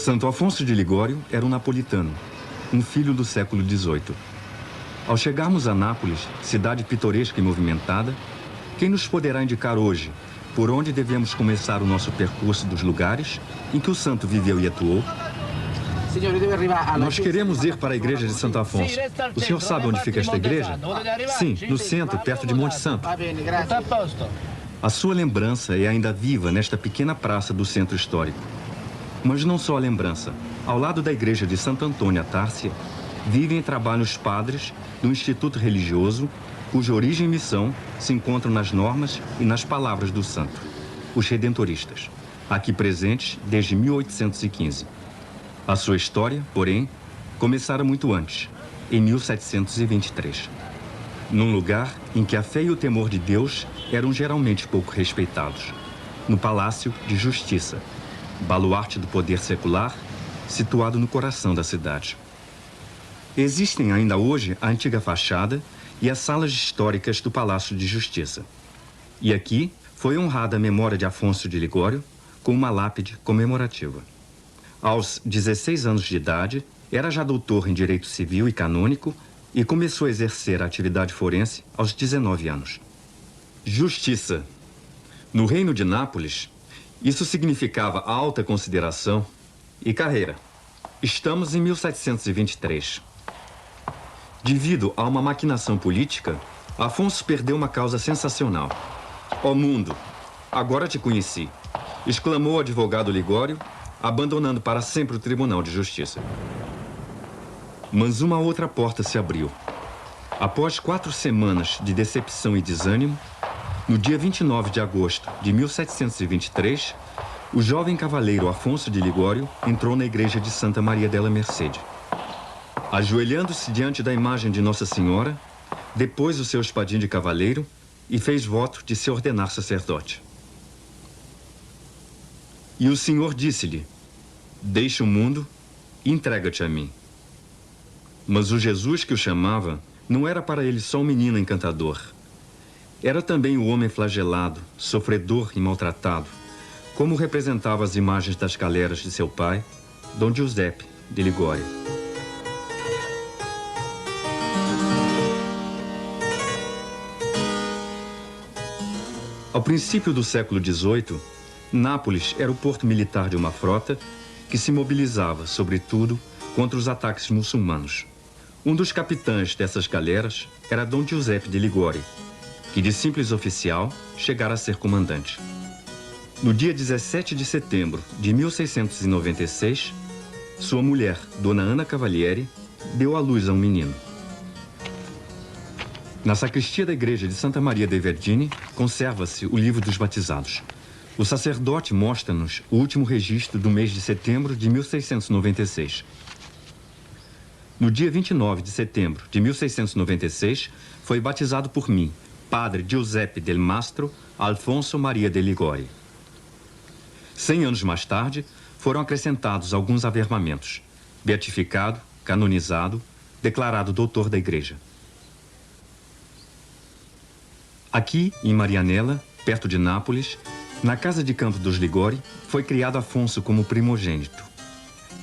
Santo Afonso de Ligório era um napolitano, um filho do século XVIII. Ao chegarmos a Nápoles, cidade pitoresca e movimentada, quem nos poderá indicar hoje por onde devemos começar o nosso percurso dos lugares em que o santo viveu e atuou? Nós queremos ir para a igreja de Santo Afonso. O senhor sabe onde fica esta igreja? Sim, no centro, perto de Monte Santo. A sua lembrança é ainda viva nesta pequena praça do centro histórico. Mas não só a lembrança. Ao lado da igreja de Santo Antônio à Tárcia, vivem e trabalham os padres do instituto religioso, cuja origem e missão se encontram nas normas e nas palavras do santo, os redentoristas, aqui presentes desde 1815. A sua história, porém, começara muito antes, em 1723, num lugar em que a fé e o temor de Deus eram geralmente pouco respeitados, no Palácio de Justiça, baluarte do poder secular, situado no coração da cidade. Existem ainda hoje a antiga fachada e as salas históricas do Palácio de Justiça. E aqui foi honrada a memória de Afonso de Ligório com uma lápide comemorativa. Aos 16 anos de idade, era já doutor em Direito Civil e Canônico e começou a exercer a atividade forense aos 19 anos. Justiça. No Reino de Nápoles, isso significava alta consideração e carreira. Estamos em 1723. Devido a uma maquinação política, Afonso perdeu uma causa sensacional. Ó mundo, agora te conheci, exclamou o advogado Ligório, abandonando para sempre o Tribunal de Justiça. Mas uma outra porta se abriu. Após 4 semanas de decepção e desânimo, no dia 29 de agosto de 1723, o jovem cavaleiro Afonso de Ligório entrou na igreja de Santa Maria della Mercede. Ajoelhando-se diante da imagem de Nossa Senhora, depôs o seu espadim de cavaleiro e fez voto de se ordenar sacerdote. E o Senhor disse-lhe: deixa o mundo e entrega-te a mim. Mas o Jesus que o chamava não era para ele só um menino encantador. Era também o homem flagelado, sofredor e maltratado, como representava as imagens das galeras de seu pai, Dom Giuseppe de Ligório. Ao princípio do século XVIII, Nápoles era o porto militar de uma frota que se mobilizava, sobretudo, contra os ataques muçulmanos. Um dos capitães dessas galeras era Dom Giuseppe de Ligório, que de simples oficial chegara a ser comandante. No dia 17 de setembro de 1696, sua mulher, Dona Ana Cavalieri, deu à luz a um menino. Na sacristia da igreja de Santa Maria dei Vergini, conserva-se o livro dos batizados. O sacerdote mostra-nos o último registro do mês de setembro de 1696. No dia 29 de setembro de 1696, foi batizado por mim, Padre Giuseppe del Mastro Alfonso Maria de Ligório. 100 anos mais tarde, foram acrescentados alguns averbamentos. Beatificado, canonizado, declarado doutor da igreja. Aqui, em Marianella, perto de Nápoles, na casa de campo dos Ligório, foi criado Afonso como primogênito.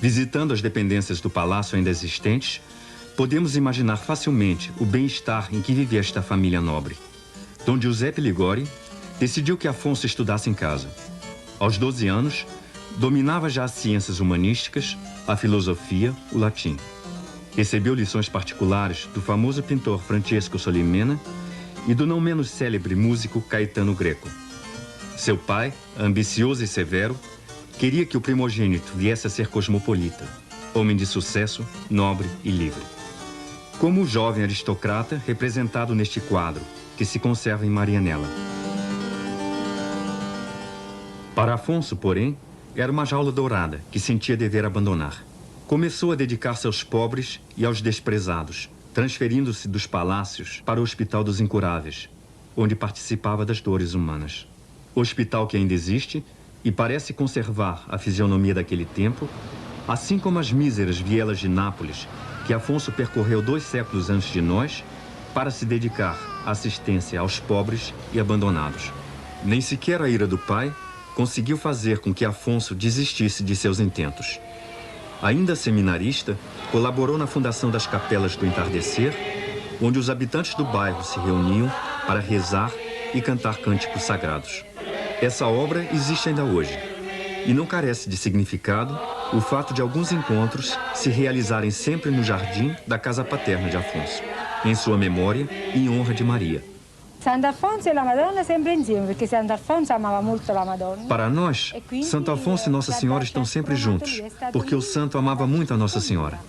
Visitando as dependências do palácio ainda existentes, podemos imaginar facilmente o bem-estar em que vivia esta família nobre. Dom Giuseppe Ligório decidiu que Afonso estudasse em casa. Aos 12 anos, dominava já as ciências humanísticas, a filosofia, o latim. Recebeu lições particulares do famoso pintor Francesco Solimena e do não menos célebre músico Caetano Greco. Seu pai, ambicioso e severo, queria que o primogênito viesse a ser cosmopolita, homem de sucesso, nobre e livre. Como o jovem aristocrata representado neste quadro, que se conserva em Marianella. Para Afonso, porém, era uma jaula dourada que sentia dever abandonar. Começou a dedicar-se aos pobres e aos desprezados, transferindo-se dos palácios para o Hospital dos Incuráveis, onde participava das dores humanas. Hospital que ainda existe e parece conservar a fisionomia daquele tempo, assim como as míseras vielas de Nápoles, que Afonso percorreu 2 séculos antes de nós, para se dedicar à assistência aos pobres e abandonados. Nem sequer a ira do pai conseguiu fazer com que Afonso desistisse de seus intentos. Ainda seminarista, colaborou na fundação das Capelas do Entardecer, onde os habitantes do bairro se reuniam para rezar e cantar cânticos sagrados. Essa obra existe ainda hoje, e não carece de significado o fato de alguns encontros se realizarem sempre no jardim da casa paterna de Afonso, em sua memória e em honra de Maria. Santo Afonso e a Madonna sempre insieme, porque Santo Afonso amava muito a Madonna. Para nós, Santo Afonso e Nossa Senhora estão sempre juntos, porque o santo amava muito a Nossa Senhora.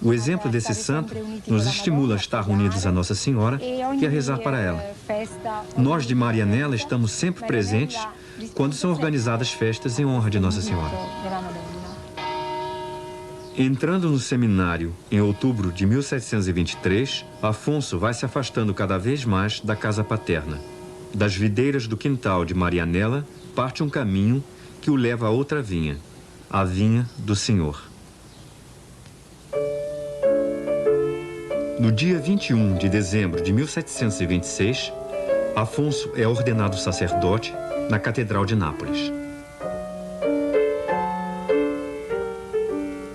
O exemplo desse santo nos estimula a estar unidos a Nossa Senhora e a rezar para ela. Nós de Marianella estamos sempre presentes quando são organizadas festas em honra de Nossa Senhora. Entrando no seminário em outubro de 1723, Afonso vai se afastando cada vez mais da casa paterna. Das videiras do quintal de Marianella parte um caminho que o leva a outra vinha, a vinha do Senhor. No dia 21 de dezembro de 1726, Afonso é ordenado sacerdote na Catedral de Nápoles.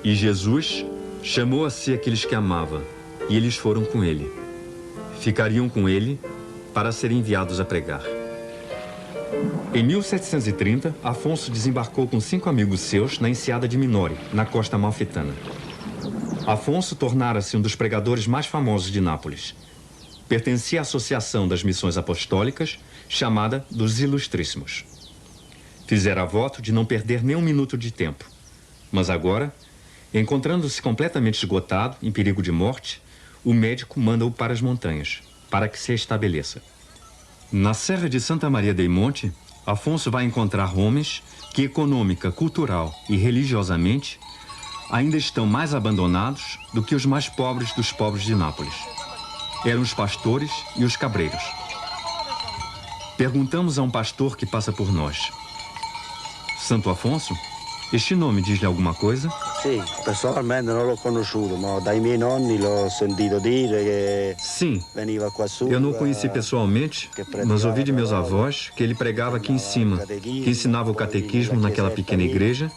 E Jesus chamou a si aqueles que amava, e eles foram com ele. Ficariam com ele para serem enviados a pregar. Em 1730, Afonso desembarcou com 5 amigos seus na enseada de Minore, na costa amalfitana. Afonso tornara-se um dos pregadores mais famosos de Nápoles. Pertencia à Associação das Missões Apostólicas, chamada dos Ilustríssimos. Fizera voto de não perder nem um minuto de tempo. Mas agora, encontrando-se completamente esgotado, em perigo de morte, o médico manda-o para as montanhas, para que se estabeleça. Na Serra de Santa Maria dei Monte, Afonso vai encontrar homens que, econômica, cultural e religiosamente, ainda estão mais abandonados do que os mais pobres dos pobres de Nápoles. Eram os pastores e os cabreiros. Perguntamos a um pastor que passa por nós: Santo Afonso, este nome diz-lhe alguma coisa? Sim, pessoalmente não l'ho conosciuto, mas dai miei nonni l'ho sentito dire que Sim, veniva qua su. eu não o conheci pessoalmente, mas ouvi de meus avós que ele pregava aqui em cima, que ensinava o catequismo naquela pequena igreja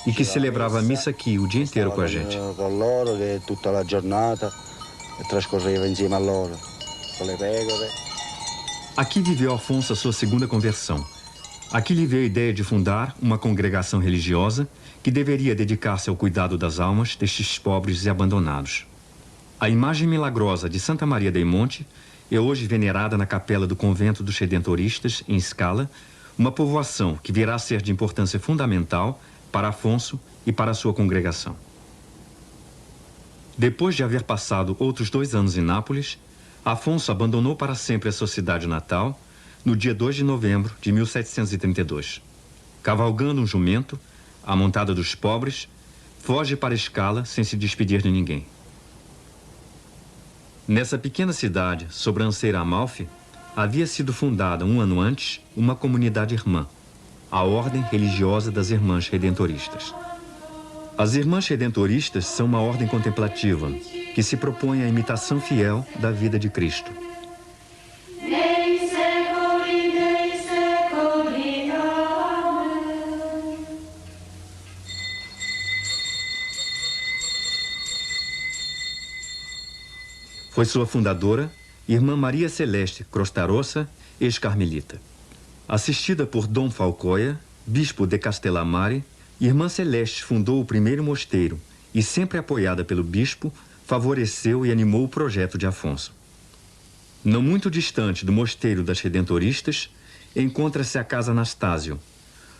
e que celebrava a missa aqui o dia inteiro com a gente. Com loro, que tutta la giornata trascorreva insieme a loro, com le pecore. Aqui viveu Afonso a sua segunda conversão. Aqui lhe veio a ideia de fundar uma congregação religiosa que deveria dedicar-se ao cuidado das almas destes pobres e abandonados. A imagem milagrosa de Santa Maria dei Monte é hoje venerada na capela do convento dos Redentoristas, em Scala, uma povoação que virá a ser de importância fundamental para Afonso e para a sua congregação. Depois de haver passado outros 2 anos em Nápoles, Afonso abandonou para sempre a sua cidade natal no dia 2 de novembro de 1732. Cavalgando um jumento, à montada dos pobres, foge para Scala sem se despedir de ninguém. Nessa pequena cidade, sobranceira Amalfi, havia sido fundada um ano antes uma comunidade irmã, a Ordem Religiosa das Irmãs Redentoristas. As Irmãs Redentoristas são uma ordem contemplativa que se propõe à imitação fiel da vida de Cristo. Foi sua fundadora, Irmã Maria Celeste Crostarossa, ex-carmelita. Assistida por Dom Falcoia, bispo de Castellammare, Irmã Celeste fundou o primeiro mosteiro e, sempre apoiada pelo bispo, favoreceu e animou o projeto de Afonso. Não muito distante do mosteiro das Redentoristas, encontra-se a Casa Anastásio,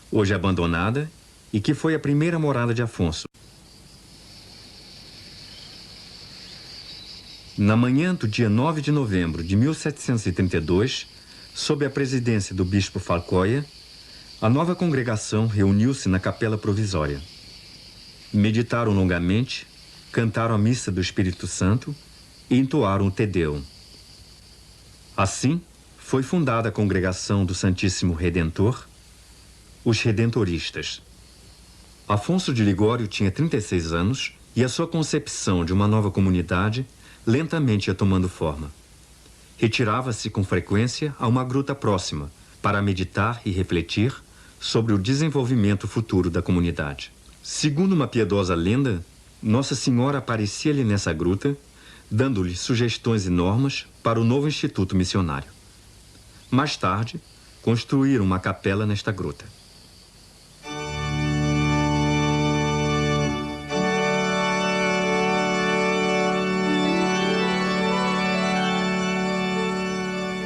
hoje abandonada e que foi a primeira morada de Afonso. Na manhã do dia 9 de novembro de 1732, sob a presidência do bispo Falcoia, a nova congregação reuniu-se na capela provisória. Meditaram longamente, cantaram a missa do Espírito Santo e entoaram o Te Deum. Assim, foi fundada a congregação do Santíssimo Redentor, os Redentoristas. Afonso de Ligório tinha 36 anos e a sua concepção de uma nova comunidade lentamente ia tomando forma. Retirava-se com frequência a uma gruta próxima para meditar e refletir sobre o desenvolvimento futuro da comunidade. Segundo uma piedosa lenda, Nossa Senhora aparecia-lhe nessa gruta, dando-lhe sugestões e normas para o novo instituto missionário. Mais tarde, construíram uma capela nesta gruta.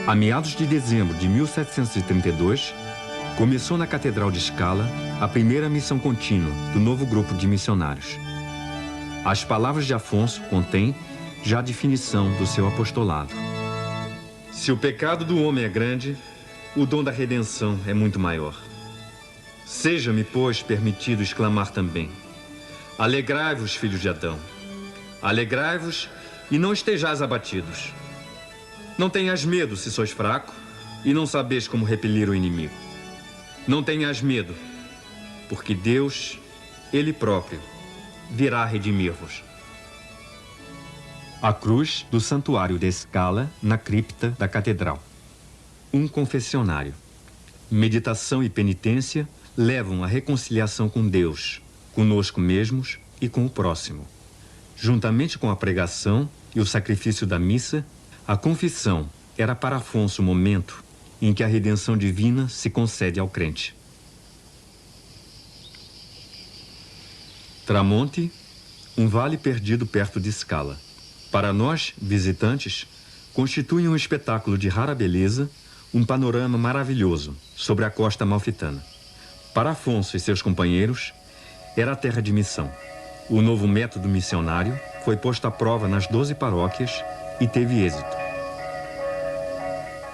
A meados de dezembro de 1732, começou na Catedral de Scala a primeira missão contínua do novo grupo de missionários. As palavras de Afonso contêm já a definição do seu apostolado. Se o pecado do homem é grande, o dom da redenção é muito maior. Seja-me, pois, permitido exclamar também: alegrai-vos, filhos de Adão. Alegrai-vos e não estejais abatidos. Não tenhas medo se sois fraco e não sabeis como repelir o inimigo. Não tenhas medo, porque Deus, Ele próprio, virá redimir-vos. A cruz do Santuário de Scala na cripta da Catedral. Um confessionário. Meditação e penitência levam à reconciliação com Deus, conosco mesmos e com o próximo. Juntamente com a pregação e o sacrifício da missa, a confissão era para Afonso o momento em que a redenção divina se concede ao crente. Tramonte, um vale perdido perto de Scala. Para nós, visitantes, constitui um espetáculo de rara beleza, um panorama maravilhoso sobre a costa amalfitana. Para Afonso e seus companheiros, era a terra de missão. O novo método missionário foi posto à prova nas 12 paróquias e teve êxito.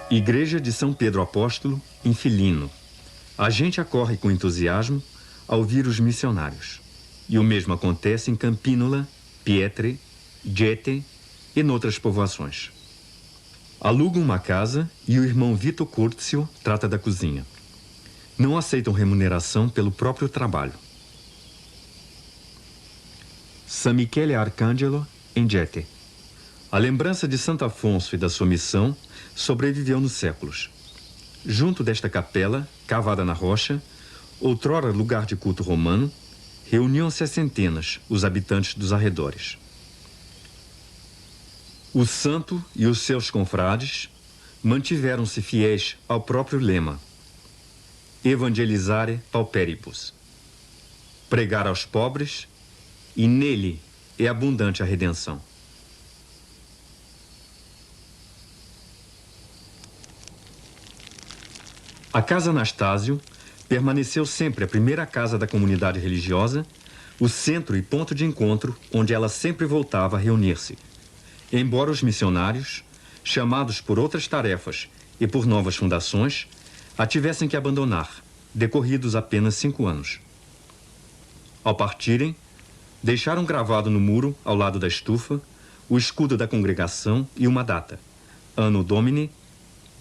Igreja de São Pedro Apóstolo, em Filino. A gente acorre com entusiasmo ao ouvir os missionários. E o mesmo acontece em Campínola, Pietre, Gete e noutras povoações. Alugam uma casa e o irmão Vito Curtio trata da cozinha. Não aceitam remuneração pelo próprio trabalho. San Michele Arcangelo, em Gete. A lembrança de Santo Afonso e da sua missão sobreviveu nos séculos. Junto desta capela, cavada na rocha, outrora lugar de culto romano, reuniam-se às centenas os habitantes dos arredores. O santo e os seus confrades mantiveram-se fiéis ao próprio lema: evangelizare pauperibus, pregar aos pobres, e nele é abundante a redenção. A Casa Anastásio permaneceu sempre a primeira casa da comunidade religiosa, o centro e ponto de encontro onde ela sempre voltava a reunir-se. Embora os missionários, chamados por outras tarefas e por novas fundações, a tivessem que abandonar, decorridos apenas 5 anos. Ao partirem, deixaram gravado no muro, ao lado da estufa, o escudo da congregação e uma data: Anno Domini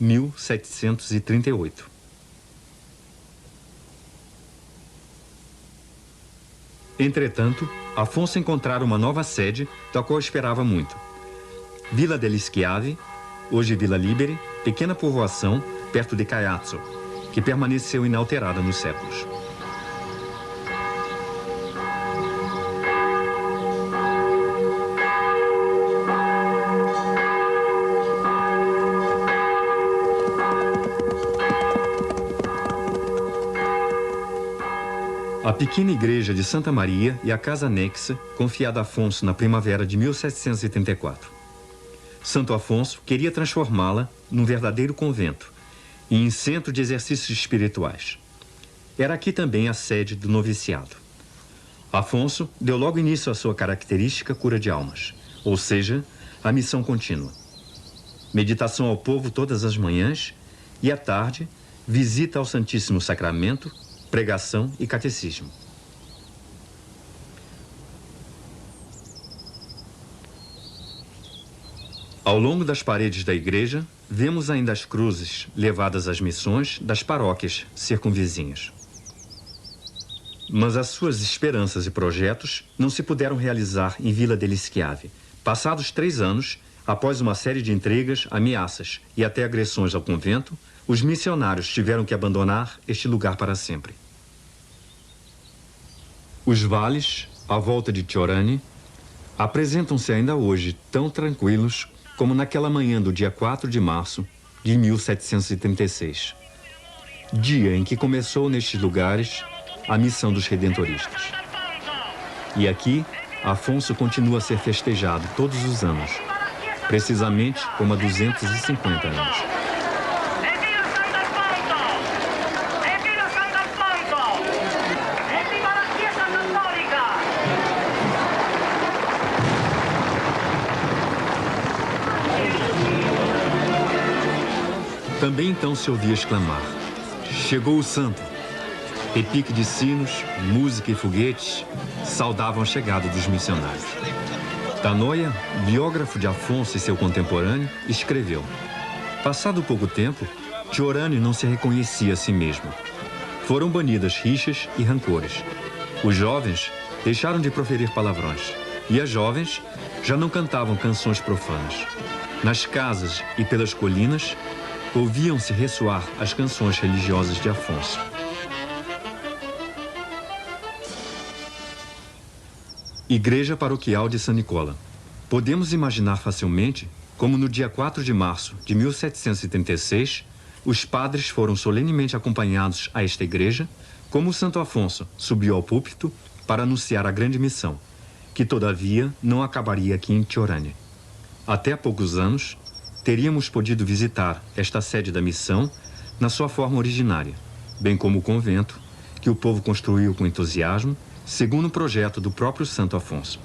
1738. Entretanto, Afonso encontrara uma nova sede, da qual esperava muito. Vila degli Schiavi, hoje Vila Liberi, pequena povoação perto de Caiazzo, que permaneceu inalterada nos séculos. A pequena igreja de Santa Maria e a casa anexa, confiada a Afonso na primavera de 1734. Santo Afonso queria transformá-la num verdadeiro convento e em centro de exercícios espirituais. Era aqui também a sede do noviciado. Afonso deu logo início à sua característica cura de almas, ou seja, a missão contínua. Meditação ao povo todas as manhãs e, à tarde, visita ao Santíssimo Sacramento, pregação e catecismo. Ao longo das paredes da igreja, vemos ainda as cruzes levadas às missões das paróquias circunvizinhas. Mas as suas esperanças e projetos não se puderam realizar em Vila degli Schiavi. Passados 3 anos, após uma série de intrigas, ameaças e até agressões ao convento, os missionários tiveram que abandonar este lugar para sempre. Os vales, à volta de Tiorani, apresentam-se ainda hoje tão tranquilos como naquela manhã do dia 4 de março de 1736, dia em que começou nestes lugares a missão dos redentoristas. E aqui, Afonso continua a ser festejado todos os anos, precisamente como há 250 anos. Também então se ouvia exclamar: chegou o santo! Repique de sinos, música e foguetes saudavam a chegada dos missionários. Tanoia, biógrafo de Afonso e seu contemporâneo, escreveu: passado pouco tempo, Tiorani não se reconhecia a si mesmo. Foram banidas rixas e rancores. Os jovens deixaram de proferir palavrões, e as jovens já não cantavam canções profanas. Nas casas e pelas colinas, ouviam-se ressoar as canções religiosas de Afonso. Igreja Paroquial de San Nicola. Podemos imaginar facilmente como no dia 4 de março de 1736, os padres foram solenemente acompanhados a esta igreja, como o Santo Afonso subiu ao púlpito para anunciar a grande missão, que todavia não acabaria aqui em Tiorani. Até há poucos anos, teríamos podido visitar esta sede da missão na sua forma originária, bem como o convento, que o povo construiu com entusiasmo, segundo o projeto do próprio Santo Afonso.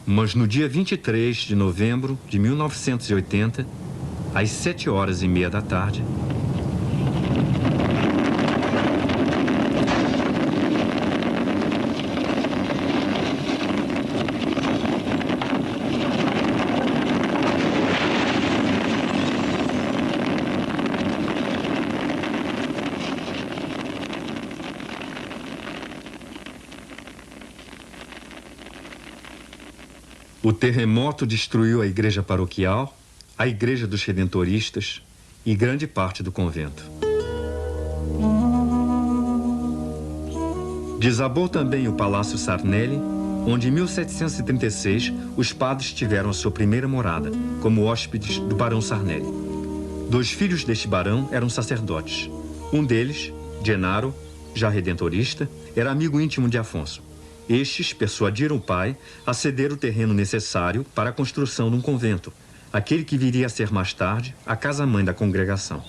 Mas no dia 23 de novembro de 1980, às 7h30 da tarde, o terremoto destruiu a igreja paroquial, a igreja dos redentoristas e grande parte do convento. Desabou também o Palácio Sarnelli, onde em 1736 os padres tiveram a sua primeira morada, como hóspedes do barão Sarnelli. 2 filhos deste barão eram sacerdotes. Um deles, Gennaro, já redentorista, era amigo íntimo de Afonso. Estes persuadiram o pai a ceder o terreno necessário para a construção de um convento, aquele que viria a ser mais tarde a casa-mãe da congregação.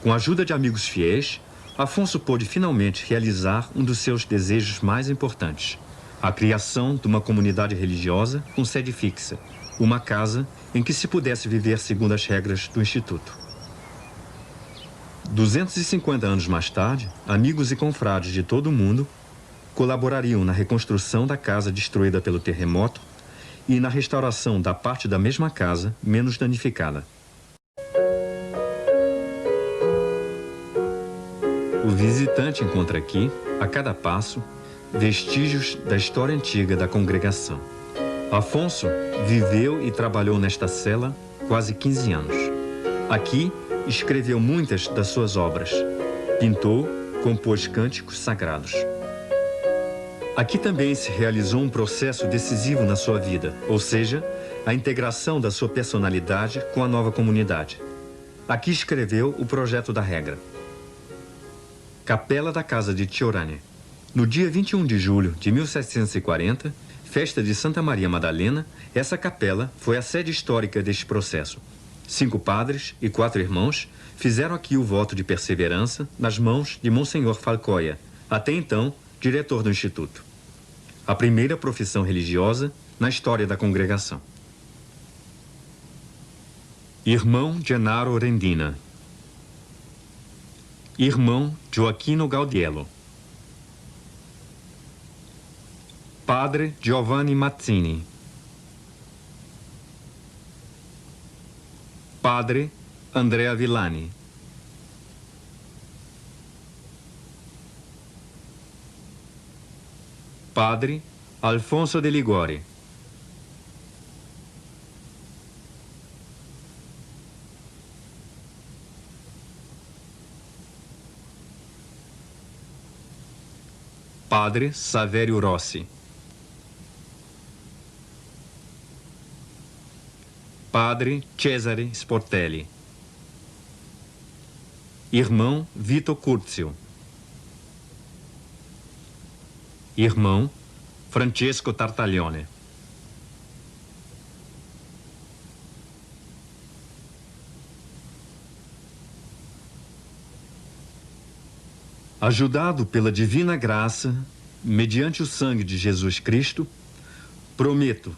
Com a ajuda de amigos fiéis, Afonso pôde finalmente realizar um dos seus desejos mais importantes, a criação de uma comunidade religiosa com sede fixa, uma casa em que se pudesse viver segundo as regras do Instituto. 250 anos mais tarde, amigos e confrades de todo o mundo colaborariam na reconstrução da casa destruída pelo terremoto e na restauração da parte da mesma casa menos danificada. O visitante encontra aqui, a cada passo, vestígios da história antiga da congregação. Afonso viveu e trabalhou nesta cela quase 15 anos. Aqui, escreveu muitas das suas obras. Pintou, compôs cânticos sagrados. Aqui também se realizou um processo decisivo na sua vida, ou seja, a integração da sua personalidade com a nova comunidade. Aqui escreveu o projeto da regra. Capela da Casa de Tiorani. No dia 21 de julho de 1740, festa de Santa Maria Madalena, essa capela foi a sede histórica deste processo. 5 padres e 4 irmãos fizeram aqui o voto de perseverança nas mãos de Monsenhor Falcoia, até então diretor do Instituto. A primeira profissão religiosa na história da congregação. Irmão Gennaro Rendina. Irmão Gioacchino Gaudiello. Padre Giovanni Mazzini. Padre Andrea Villani. Padre Alfonso de Ligori. Padre Saverio Rossi. Padre Cesare Sportelli. Irmão Vito Curzio. Irmão Francesco Tartaglione. Ajudado pela divina graça, mediante o sangue de Jesus Cristo, prometo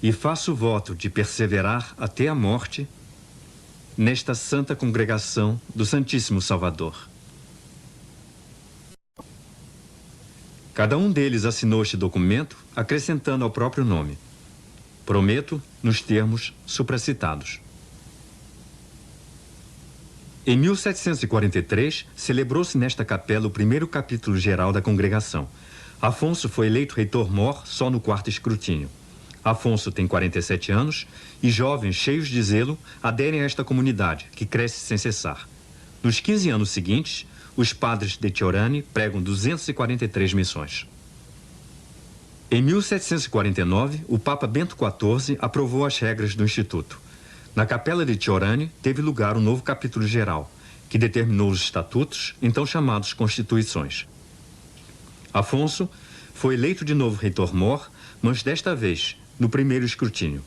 e faço voto de perseverar até a morte nesta santa congregação do Santíssimo Salvador. Cada um deles assinou este documento acrescentando ao próprio nome. Prometo nos termos supracitados. Em 1743, celebrou-se nesta capela o primeiro capítulo geral da congregação. Afonso foi eleito reitor-mor só no quarto escrutínio. Afonso tem 47 anos e jovens cheios de zelo aderem a esta comunidade, que cresce sem cessar. Nos 15 anos seguintes, os padres de Chiorani pregam 243 missões. Em 1749, o Papa Bento XIV aprovou as regras do Instituto. Na capela de Chiorani teve lugar um novo capítulo geral, que determinou os estatutos, então chamados Constituições. Afonso foi eleito de novo reitor-mor, mas desta vez no primeiro escrutínio.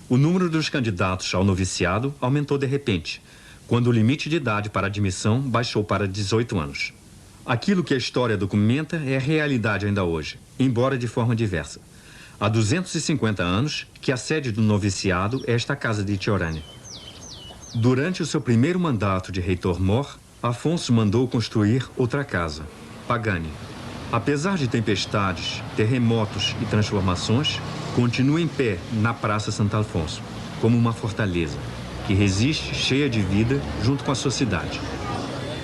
O número dos candidatos ao noviciado aumentou de repente, quando o limite de idade para admissão baixou para 18 anos. Aquilo que a história documenta é a realidade ainda hoje, embora de forma diversa. Há 250 anos que a sede do noviciado é esta casa de Chiorani. Durante o seu primeiro mandato de reitor-mor, Afonso mandou construir outra casa, Pagani. Apesar de tempestades, terremotos e transformações, continua em pé na Praça Santo Alfonso, como uma fortaleza, que resiste cheia de vida junto com a sua cidade.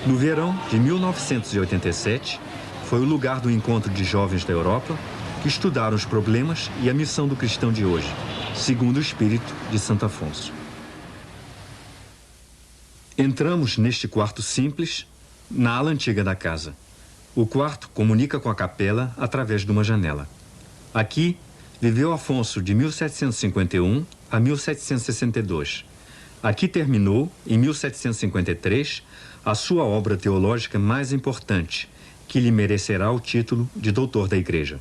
No verão de 1987, foi o lugar do encontro de jovens da Europa que estudaram os problemas e a missão do cristão de hoje, segundo o espírito de Santo Afonso. Entramos neste quarto simples, na ala antiga da casa. O quarto comunica com a capela através de uma janela. Aqui viveu Afonso de 1751 a 1762. Aqui terminou, em 1753, a sua obra teológica mais importante, que lhe merecerá o título de doutor da Igreja: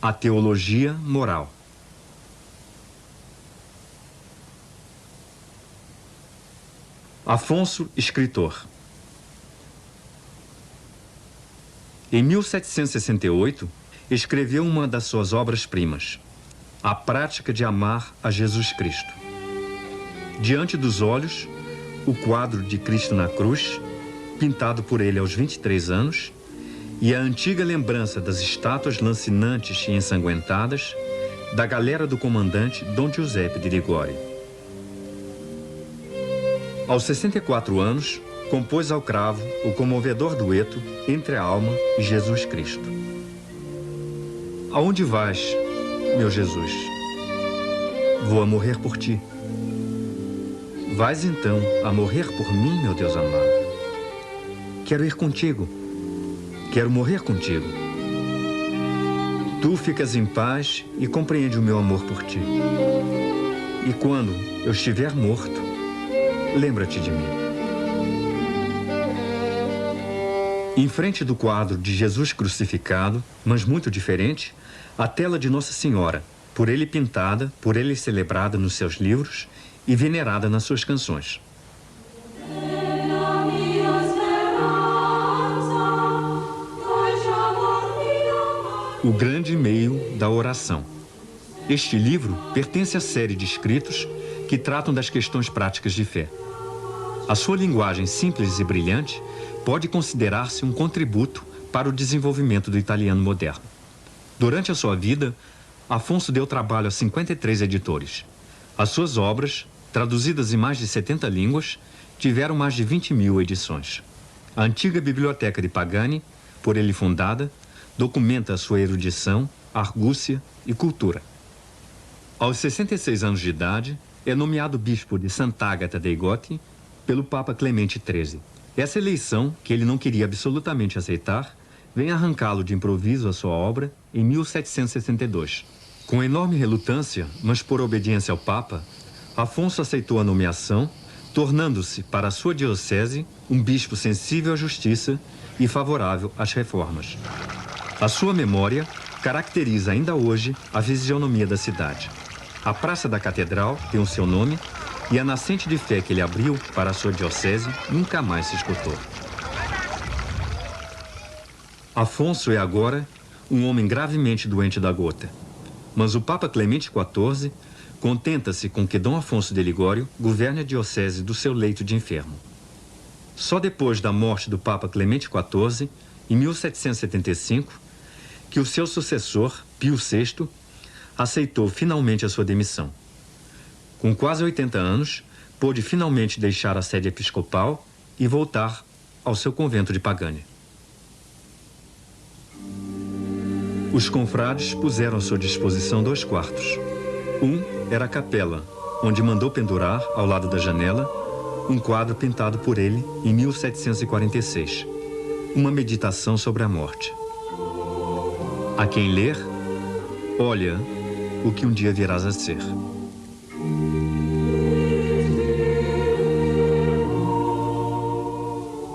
a Teologia Moral. Afonso, escritor. Em 1768, escreveu uma das suas obras-primas, A Prática de Amar a Jesus Cristo. Diante dos olhos, o quadro de Cristo na cruz, pintado por ele aos 23 anos, e a antiga lembrança das estátuas lancinantes e ensanguentadas da galera do comandante Dom Giuseppe de Ligório. Aos 64 anos, compôs ao cravo o comovedor dueto Entre a Alma e Jesus Cristo. Aonde vais, meu Jesus? Vou a morrer por ti. Vais então a morrer por mim, meu Deus amado? Quero ir contigo. Quero morrer contigo. Tu ficas em paz e compreende o meu amor por ti. E quando eu estiver morto, lembra-te de mim. Em frente do quadro de Jesus crucificado, mas muito diferente, a tela de Nossa Senhora, por ele pintada, por ele celebrada nos seus livros e venerada nas suas canções. O grande meio da oração. Este livro pertence à série de escritos que tratam das questões práticas de fé. A sua linguagem simples e brilhante pode considerar-se um contributo para o desenvolvimento do italiano moderno. Durante a sua vida, Afonso deu trabalho a 53 editores. As suas obras, traduzidas em mais de 70 línguas, tiveram mais de 20.000 edições. A antiga biblioteca de Pagani, por ele fundada, documenta a sua erudição, argúcia e cultura. Aos 66 anos de idade, é nomeado bispo de Sant'Agata dei Goti pelo Papa Clemente XIII. Essa eleição, que ele não queria absolutamente aceitar, vem arrancá-lo de improviso à sua obra em 1762. Com enorme relutância, mas por obediência ao Papa, Afonso aceitou a nomeação, tornando-se, para a sua diocese, um bispo sensível à justiça e favorável às reformas. A sua memória caracteriza ainda hoje a fisionomia da cidade. A Praça da Catedral tem o seu nome e a nascente de fé que ele abriu para a sua diocese nunca mais se esgotou. Afonso é agora um homem gravemente doente da gota, mas o Papa Clemente XIV contenta-se com que Dom Afonso de Ligório governe a diocese do seu leito de enfermo. Só depois da morte do Papa Clemente XIV, em 1775, que o seu sucessor, Pio VI, aceitou finalmente a sua demissão. Com quase 80 anos, pôde finalmente deixar a sede episcopal e voltar ao seu convento de Pagani. Os confrades puseram à sua disposição 2 quartos. Um era a capela, onde mandou pendurar, ao lado da janela, um quadro pintado por ele em 1746, uma meditação sobre a morte. A quem ler, olha o que um dia virás a ser.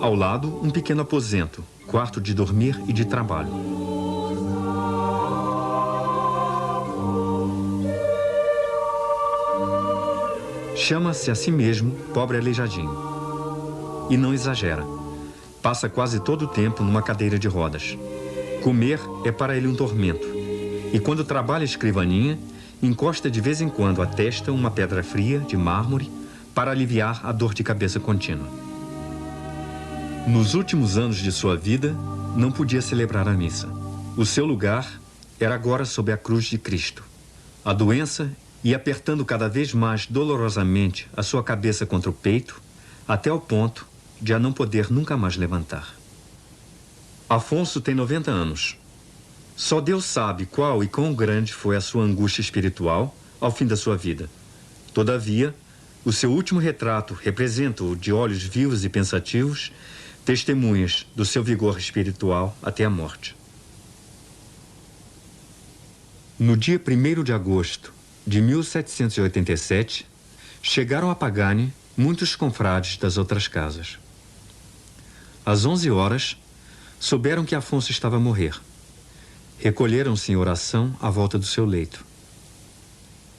Ao lado, um pequeno aposento, quarto de dormir e de trabalho. Chama-se a si mesmo pobre aleijadinho. E não exagera. Passa quase todo o tempo numa cadeira de rodas. Comer é para ele um tormento. E quando trabalha a escrivaninha, encosta de vez em quando a testa uma pedra fria de mármore para aliviar a dor de cabeça contínua. Nos últimos anos de sua vida, não podia celebrar a missa. O seu lugar era agora sob a cruz de Cristo. A doença ia apertando cada vez mais dolorosamente a sua cabeça contra o peito, até o ponto de a não poder nunca mais levantar. Afonso tem 90 anos. Só Deus sabe qual e quão grande foi a sua angústia espiritual ao fim da sua vida. Todavia, o seu último retrato representa-o de olhos vivos e pensativos, testemunhas do seu vigor espiritual até a morte. No dia 1º de agosto de 1787, chegaram a Pagani muitos confrades das outras casas. Às 11 horas, souberam que Afonso estava a morrer. Recolheram-se em oração à volta do seu leito.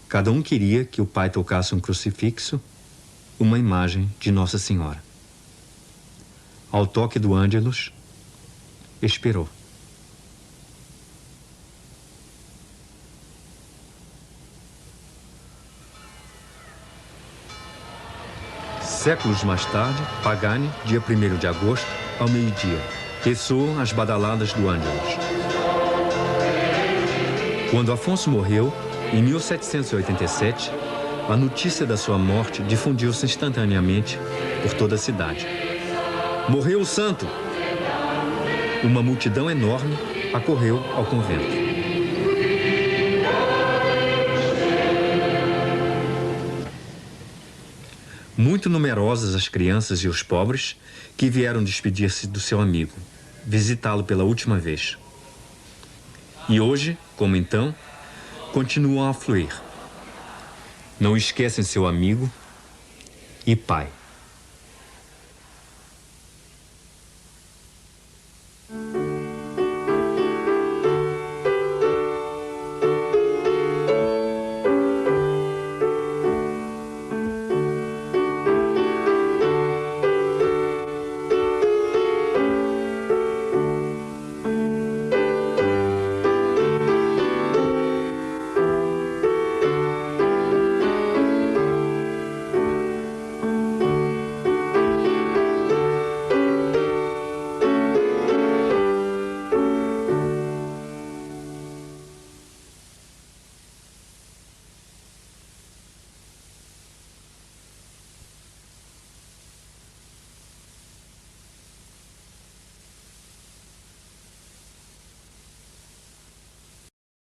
Cada um queria que o pai tocasse um crucifixo, uma imagem de Nossa Senhora. Ao toque do Ângelus, expirou. Séculos mais tarde, Pagani, dia 1º de agosto, ao meio-dia, ressoam as badaladas do Ângelus. Quando Afonso morreu, em 1787, a notícia da sua morte difundiu-se instantaneamente por toda a cidade. Morreu o santo! Uma multidão enorme acorreu ao convento. Muito numerosas as crianças e os pobres que vieram despedir-se do seu amigo, visitá-lo pela última vez. E hoje, como então, continuam a fluir. Não esquecem seu amigo e pai.